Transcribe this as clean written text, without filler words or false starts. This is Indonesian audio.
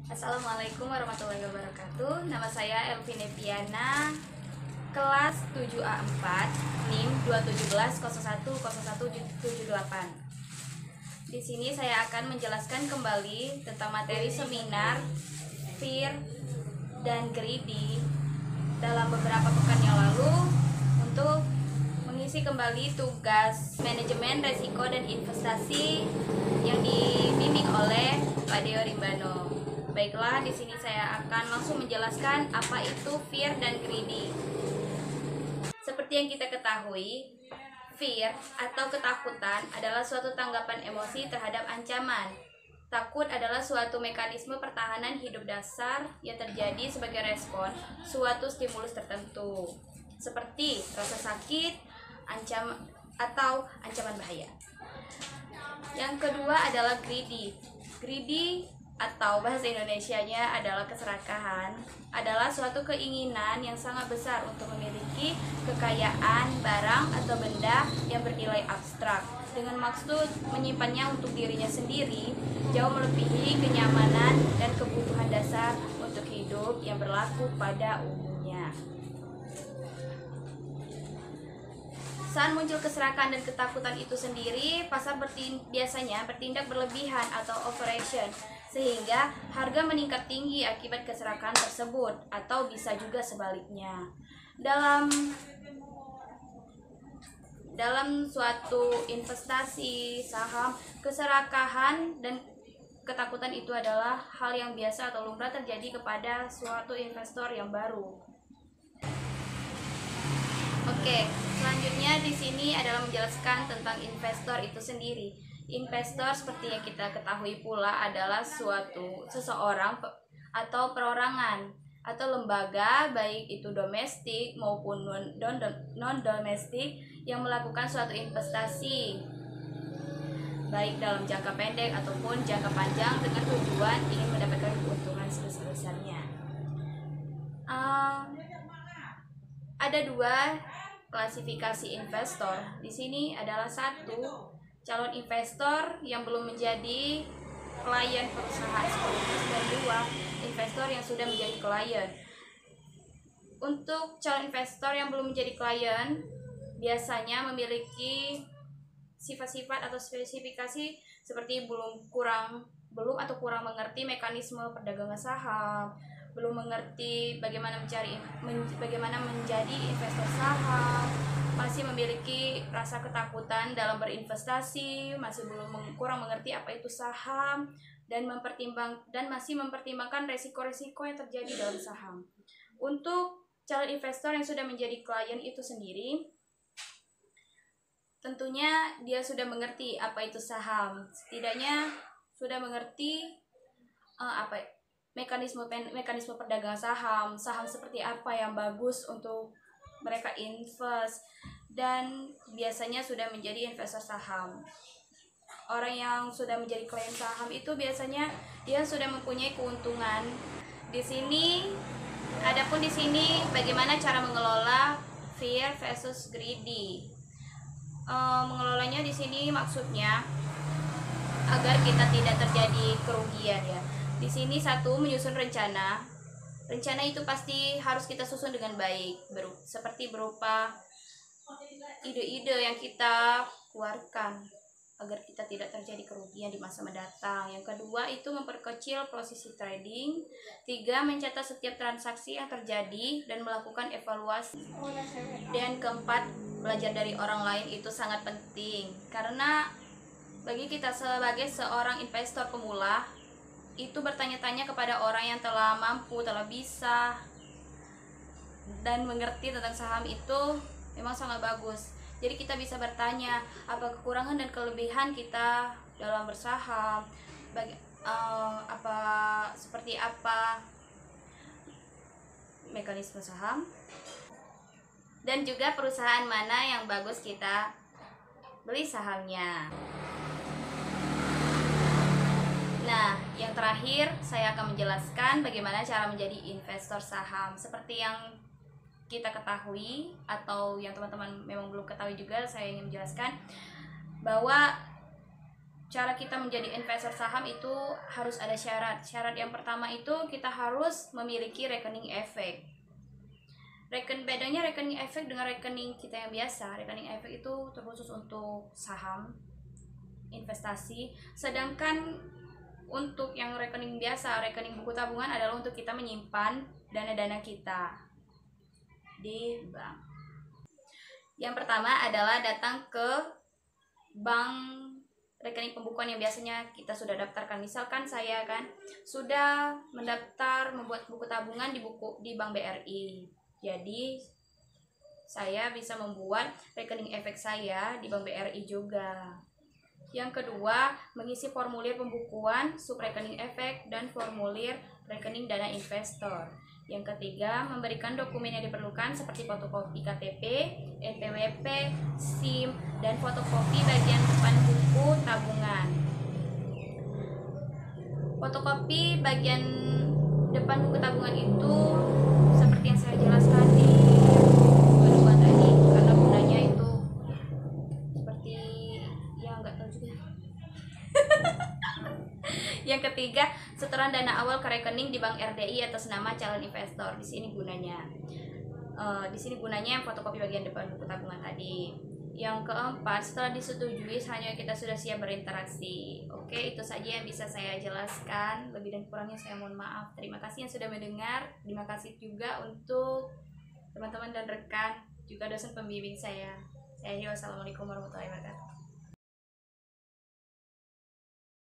Assalamualaikum warahmatullahi wabarakatuh. Nama saya Elvin Eviana, kelas 7A4, NIM 217010178. Di sini saya akan menjelaskan kembali tentang materi seminar Fear dan Greedy dalam beberapa pekan yang lalu untuk mengisi kembali tugas manajemen resiko dan investasi yang dibimbing oleh Pak Deo Rimbano. Baiklah, di sini saya akan langsung menjelaskan apa itu fear dan greedy. Seperti yang kita ketahui, fear atau ketakutan adalah suatu tanggapan emosi terhadap ancaman. Takut adalah suatu mekanisme pertahanan hidup dasar yang terjadi sebagai respon suatu stimulus tertentu, seperti rasa sakit, ancaman atau ancaman bahaya. Yang kedua adalah greedy. Greedy atau bahasa Indonesianya adalah keserakahan, adalah suatu keinginan yang sangat besar untuk memiliki kekayaan, barang, atau benda yang bernilai abstrak dengan maksud menyimpannya untuk dirinya sendiri, jauh melebihi kenyamanan dan kebutuhan dasar untuk hidup yang berlaku pada umumnya. Saat muncul keserakahan dan ketakutan itu sendiri, pasar biasanya bertindak berlebihan atau overreaction, sehingga harga meningkat tinggi akibat keserakahan tersebut, atau bisa juga sebaliknya. Dalam suatu investasi saham, keserakahan dan ketakutan itu adalah hal yang biasa atau lumrah terjadi kepada suatu investor yang baru. Oke, selanjutnya di sini adalah menjelaskan tentang investor itu sendiri. Investor seperti yang kita ketahui pula adalah seseorang atau perorangan atau lembaga, baik itu domestik maupun non-domestik, yang melakukan suatu investasi baik dalam jangka pendek ataupun jangka panjang dengan tujuan ingin mendapatkan keuntungan sebesar-besarnya. Ada dua klasifikasi investor. Di sini adalah satu, calon investor yang belum menjadi klien perusahaan sekaligus, dan dua, investor yang sudah menjadi klien. Untuk calon investor yang belum menjadi klien, biasanya memiliki sifat-sifat atau spesifikasi seperti kurang mengerti mekanisme perdagangan saham, belum mengerti bagaimana menjadi investor saham, masih memiliki rasa ketakutan dalam berinvestasi, kurang mengerti apa itu saham, dan masih mempertimbangkan resiko-resiko yang terjadi dalam saham. Untuk calon investor yang sudah menjadi klien itu sendiri, tentunya dia sudah mengerti apa itu saham, setidaknya sudah mengerti mekanisme perdagangan saham seperti apa yang bagus untuk mereka invest, dan biasanya sudah menjadi investor saham. Orang yang sudah menjadi klien saham itu biasanya dia sudah mempunyai keuntungan. Adapun di sini bagaimana cara mengelola fear versus greedy. Mengelolanya di sini maksudnya agar kita tidak terjadi kerugian ya. Di sini satu, menyusun rencana. Rencana itu pasti harus kita susun dengan baik, seperti berupa ide-ide yang kita keluarkan agar kita tidak terjadi kerugian di masa mendatang. Yang kedua itu memperkecil posisi trading. Tiga, mencatat setiap transaksi yang terjadi dan melakukan evaluasi. Dan keempat, belajar dari orang lain itu sangat penting, karena bagi kita sebagai seorang investor pemula, itu bertanya-tanya kepada orang yang telah mampu, telah bisa, dan mengerti tentang saham itu memang sangat bagus. Jadi kita bisa bertanya apa kekurangan dan kelebihan kita dalam bersaham, seperti apa mekanisme saham, dan juga perusahaan mana yang bagus kita beli sahamnya. Nah, yang terakhir saya akan menjelaskan bagaimana cara menjadi investor saham. Seperti yang kita ketahui atau yang teman-teman memang belum ketahui juga, saya ingin menjelaskan bahwa cara kita menjadi investor saham itu harus ada syarat. Syarat yang pertama itu kita harus memiliki rekening efek. Bedanya rekening efek dengan rekening kita yang biasa. Rekening efek itu terkhusus untuk saham, investasi, sedangkan untuk yang rekening biasa, rekening buku tabungan adalah untuk kita menyimpan dana-dana kita di bank. Yang pertama adalah datang ke bank rekening pembukuan yang biasanya kita sudah daftarkan. Misalkan saya kan sudah mendaftar membuat buku tabungan di Bank BRI. Jadi saya bisa membuat rekening efek saya di Bank BRI juga. Yang kedua, mengisi formulir pembukuan subrekening efek dan formulir rekening dana investor. Yang ketiga, memberikan dokumen yang diperlukan seperti fotokopi KTP, NPWP, SIM, dan fotokopi bagian depan buku tabungan. Fotokopi bagian depan buku tabungan itu seperti yang saya jelaskan di kedua tadi, karena gunanya itu seperti ya nggak tahu juga. Yang ketiga, setoran dana awal ke rekening di Bank RDI atas nama calon investor. Di sini gunanya yang fotokopi bagian depan buku tabungan tadi. Yang keempat, setelah disetujui hanya kita sudah siap berinteraksi. Oke, itu saja yang bisa saya jelaskan. Lebih dan kurangnya saya mohon maaf. Terima kasih yang sudah mendengar. Terima kasih juga untuk teman-teman dan rekan, juga dosen pembimbing saya. Wassalamualaikum warahmatullahi wabarakatuh.